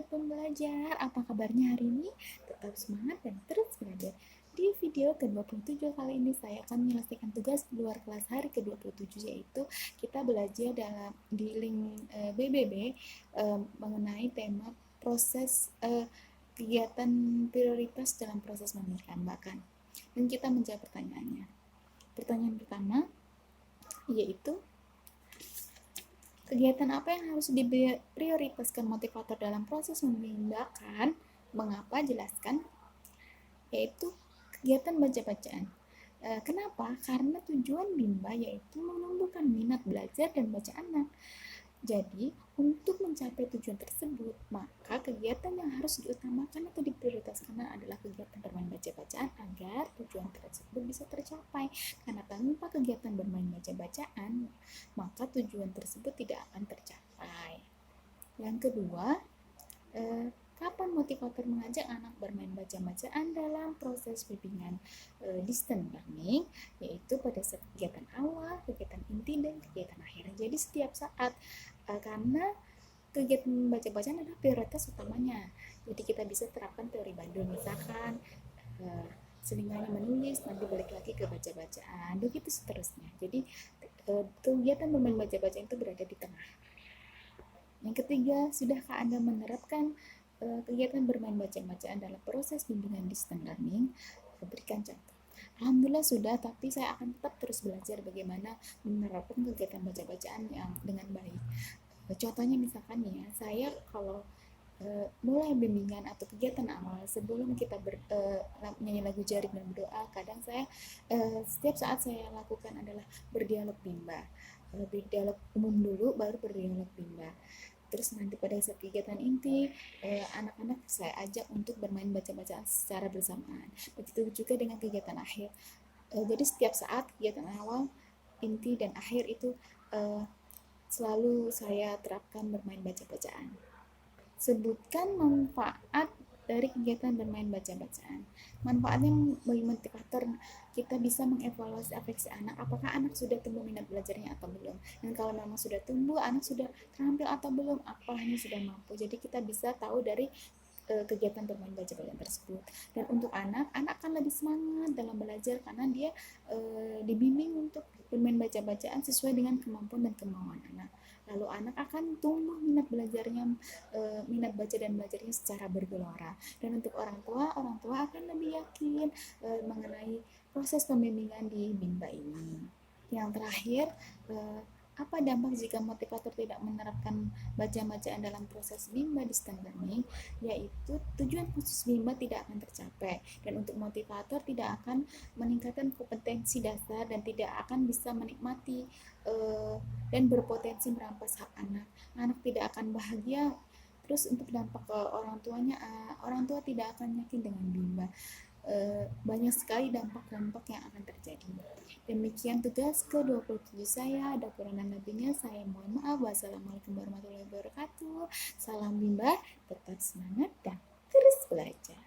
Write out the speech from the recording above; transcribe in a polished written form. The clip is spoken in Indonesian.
Sobat Pembelajar, apa kabarnya hari ini? Tetap semangat dan terus belajar. Di video ke-27 kali ini saya akan menyelesaikan tugas luar kelas hari ke-27, yaitu kita belajar di link BBB mengenai tema proses kegiatan prioritas dalam proses menambahkan. Dan kita menjawab pertanyaannya. Pertanyaan pertama yaitu kegiatan apa yang harus diprioritaskan motivator dalam proses memindahkan? Mengapa? Jelaskan. Yaitu kegiatan baca-bacaan. Kenapa? Karena tujuan Bimba yaitu menumbuhkan minat belajar dan baca anak. Jadi, untuk mencapai tujuan tersebut, maka kegiatan yang harus diutamakan atau diprioritaskan adalah kegiatan bermain baca-bacaan agar tujuan tersebut bisa tercapai. Karena tanpa kegiatan bermain baca-bacaan, maka tujuan tersebut tidak akan tercapai. Yang kedua, kapan motivator mengajak anak bermain baca-bacaan dalam proses bimbingan distance learning, yaitu pada kegiatan awal, kegiatan inti, dan kegiatan akhir. Jadi setiap saat, karena kegiatan baca-bacaan adalah prioritas utamanya. Jadi kita bisa terapkan teori Bandul, misalkan selinganya menulis, nanti balik lagi ke baca-bacaan, begitu seterusnya. Jadi kegiatan bermain baca-bacaan itu berada di tengah. Yang ketiga, sudahkah Anda menerapkan kegiatan bermain baca-bacaan dalam proses bimbingan distance learning? Berikan contoh. Alhamdulillah sudah, tapi saya akan tetap terus belajar bagaimana menerapkan kegiatan baca-bacaan yang dengan baik. Contohnya misalkan ya, saya kalau mulai bimbingan atau kegiatan awal sebelum kita nyanyi lagu jaring dan berdoa, kadang saya setiap saat saya lakukan adalah berdialog Bimba. Berdialog umum dulu, baru berdialog Bimba. Terus nanti pada saat kegiatan inti, anak-anak saya ajak untuk bermain baca-bacaan secara bersamaan. Begitu juga dengan kegiatan akhir. Jadi setiap saat kegiatan awal, inti, dan akhir itu selalu saya terapkan bermain baca-bacaan. Sebutkan manfaat dari kegiatan bermain baca-bacaan. Manfaatnya bagi motivator, kita bisa mengevaluasi afeksi anak, apakah anak sudah tumbuh minat belajarnya atau belum. Dan kalau memang sudah tumbuh, anak sudah terampil atau belum, apalagi sudah mampu. Jadi kita bisa tahu dari kegiatan bermain baca-bacaan tersebut. Dan untuk anak akan lebih semangat dalam belajar karena dia dibimbing untuk bermain baca-bacaan sesuai dengan kemampuan dan kemauan anak. Lalu anak akan tumbuh minat belajarnya, minat baca dan belajarnya secara bergelora. Dan untuk orang tua akan lebih yakin mengenai proses pembimbingan di Bimba ini. Yang terakhir, apa dampak jika motivator tidak menerapkan baca-bacaan dalam proses Bimba distance learning? Yaitu tujuan khusus Bimba tidak akan tercapai, dan untuk motivator tidak akan meningkatkan kompetensi dasar dan tidak akan bisa menikmati dan berpotensi merampas hak anak. Anak tidak akan bahagia. Terus untuk dampak ke orang tuanya, orang tua tidak akan yakin dengan Bimba. Banyak sekali dampak-dampak yang akan terjadi. Demikian tugas ke-27 saya. Ada kurang dan lebihnya saya mohon maaf. Wassalamualaikum warahmatullahi wabarakatuh. Salam Bimba, tetap semangat dan terus belajar.